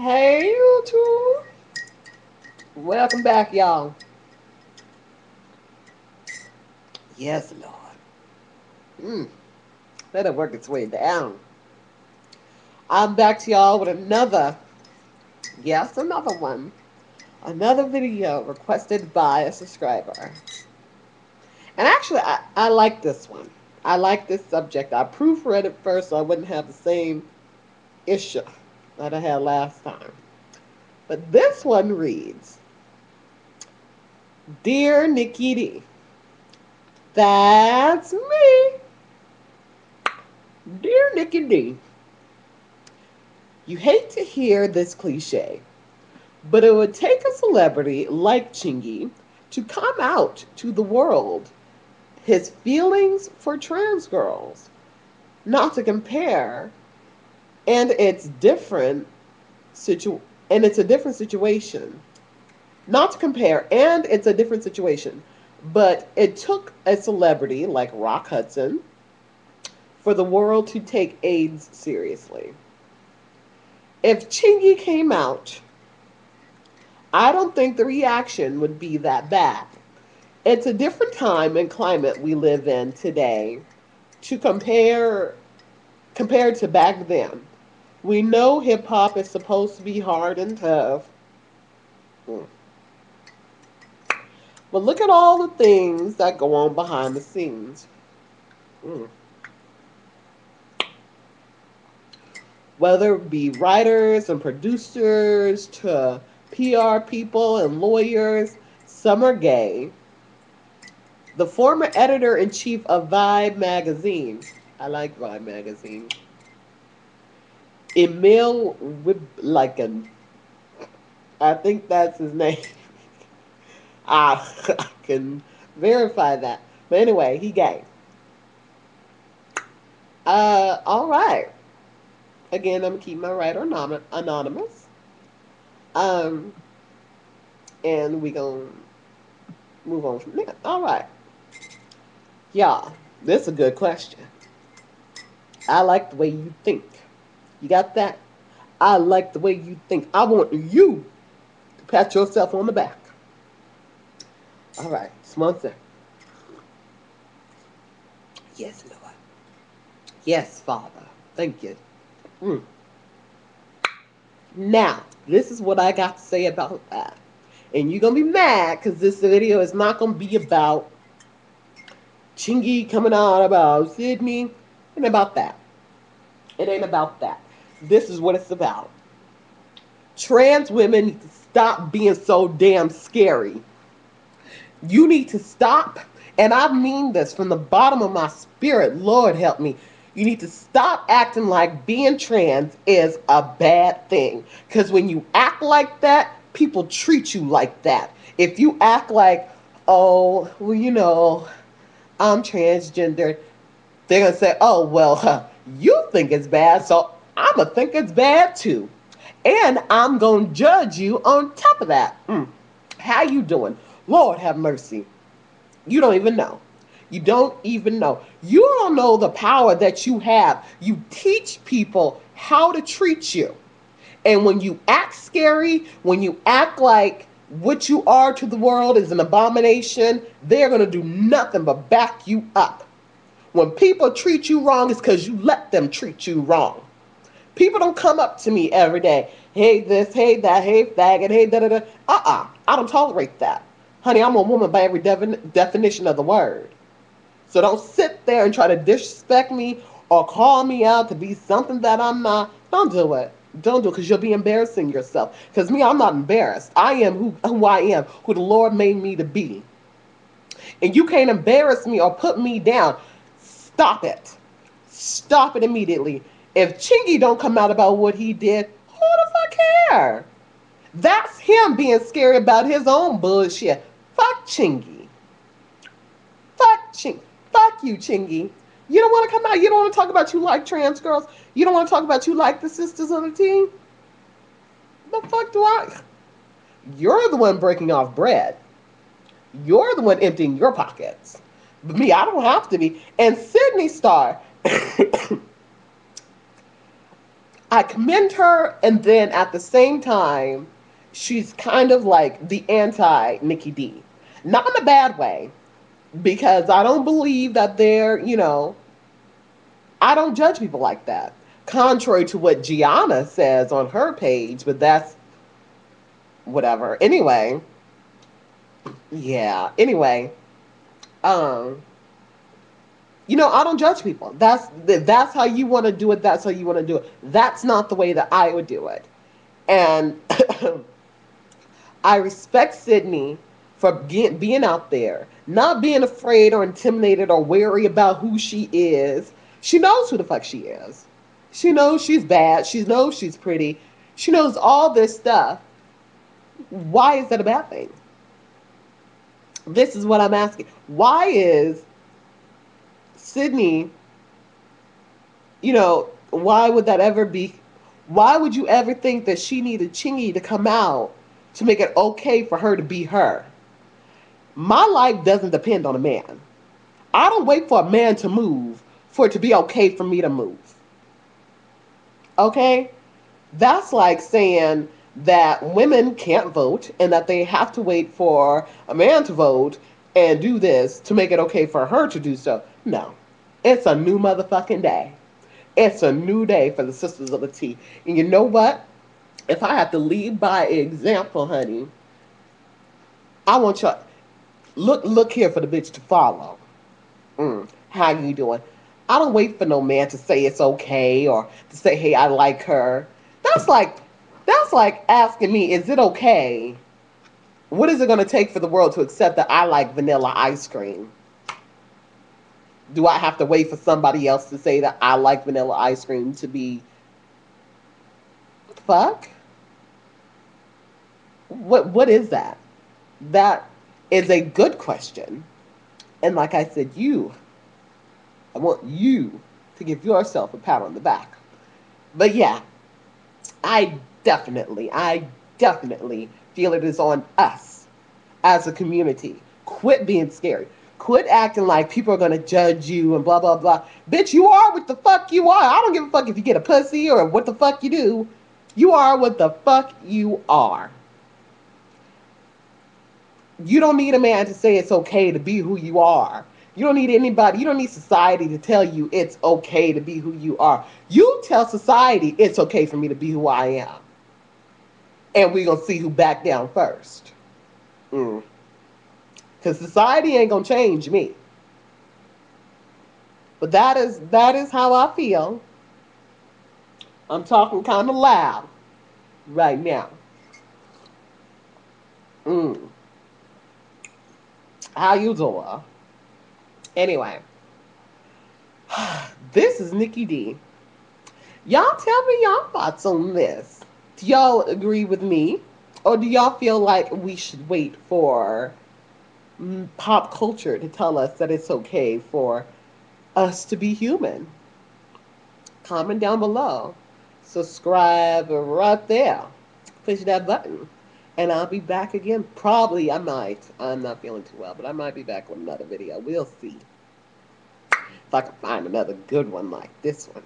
Hey, YouTube. Welcome back, y'all. Yes, Lord. Let it work its way down. I'm back to y'all with another one. Another video requested by a subscriber. And actually, I like this one. I like this subject. I proofread it first so I wouldn't have the same issue that I had last time. But this one reads, Dear Nikki D, that's me. Dear Nikki D, you hate to hear this cliche, but it would take a celebrity like Chingy to come out to the world his feelings for trans girls, not to compare, and situ it's a different situation. Not to compare, and it's a different situation. But it took a celebrity like Rock Hudson for the world to take AIDS seriously. If Chingy came out, I don't think the reaction would be that bad. It's a different time and climate we live in today to compared to back then. We know hip hop is supposed to be hard and tough. Mm. But look at all the things that go on behind the scenes. Mm. Whether it be writers and producers to PR people and lawyers, some are gay. The former editor in chief of Vibe magazine, I like Vibe magazine, Emil Wibliken, I think that's his name. I can verify that. But anyway, he gay. All right. Again, I'm gonna keep my writer anonymous. Um, and we gonna move on from there. All right, y'all. This is a good question. I like the way you think. You got that? I like the way you think. I want you to pat yourself on the back. All right, sponsor. Yes, Lord. Yes, Father. Thank you. Mm. Now, this is what I got to say about that. And you're going to be mad because this video is not going to be about Chingy coming out about Sydney. It ain't about that. It ain't about that. This is what it's about. Trans women need to stop being so damn scary. You need to stop, and I mean this from the bottom of my spirit. Lord help me. You need to stop acting like being trans is a bad thing. Because when you act like that, people treat you like that. If you act like, oh, well, I'm transgender, they're going to say, oh, well, you think it's bad, so I'm going to think it's bad too. And I'm going to judge you on top of that. How you doing? Lord have mercy. You don't even know. You don't even know. You don't know the power that you have. You teach people how to treat you. And when you act scary, when you act like what you are to the world is an abomination, they're going to do nothing but back you up. When people treat you wrong, it's because you let them treat you wrong. People don't come up to me every day. Hey this, hey that, hey faggot, hey da da da. I don't tolerate that. Honey, I'm a woman by every definition of the word. So don't sit there and try to disrespect me or call me out to be something that I'm not. Don't do it. Don't do it because you'll be embarrassing yourself. Because me, I'm not embarrassed. I am who I am, who the Lord made me to be. And you can't embarrass me or put me down. Stop it. Stop it immediately. If Chingy don't come out about what he did, who the fuck care? That's him being scary about his own bullshit. Fuck Chingy. Fuck Chingy. Fuck you, Chingy. You don't want to come out. You don't want to talk about you like trans girls. You don't want to talk about you like the sisters of the team. The fuck do I? You're the one breaking off bread. You're the one emptying your pockets. But me, I don't have to be. And Sydney Star, I commend her, and then at the same time, she's kind of like the anti Nikki D. Not in a bad way, because I don't believe that I don't judge people like that. Contrary to what Gianna says on her page, but that's whatever. Anyway, yeah. Anyway, um, I don't judge people. That's how you want to do it. That's how you want to do it. That's not the way that I would do it. And I respect Sydney for being out there, not being afraid or intimidated or wary about who she is. She knows who the fuck she is. She knows she's bad. She knows she's pretty. She knows all this stuff. Why is that a bad thing? This is what I'm asking. Why is Sydney, why would that ever be? Why would you ever think that she needed Chingy to come out to make it okay for her to be her? My life doesn't depend on a man. I don't wait for a man to move for it to be okay for me to move. Okay? That's like saying that women can't vote and that they have to wait for a man to vote and do this to make it okay for her to do so. No. It's a new motherfucking day. It's a new day for the Sisters of the T. And you know what? If I have to lead by example, honey, I want you look here for the bitch to follow. How you doing? I don't wait for no man to say it's okay or to say, hey, I like her. That's like that's like asking me, is it okay? What is it gonna take for the world to accept that I like vanilla ice cream? Do I have to wait for somebody else to say that I like vanilla ice cream to be fuck? What is that? That is a good question. And like I said, I want you to give yourself a pat on the back. But yeah, I definitely feel it is on us as a community. Quit being scary. Quit acting like people are gonna judge you and blah blah blah. Bitch, you are what the fuck you are. I don't give a fuck if you get a pussy or what the fuck you do. You are what the fuck you are. You don't need a man to say it's okay to be who you are. You don't need anybody, you don't need society to tell you it's okay to be who you are. You tell society it's okay for me to be who I am. And we're going to see who back down first. Because society ain't going to change me. But that is how I feel. I'm talking kind of loud right now. How you doing? Anyway, this is Nikki D. Y'all tell me y'all thoughts on this. Do y'all agree with me? Or do y'all feel like we should wait for pop culture to tell us that it's okay for us to be human? Comment down below. Subscribe right there. Push that button. And I'll be back again. Probably I might. I'm not feeling too well, but I might be back with another video. We'll see. If I can find another good one like this one.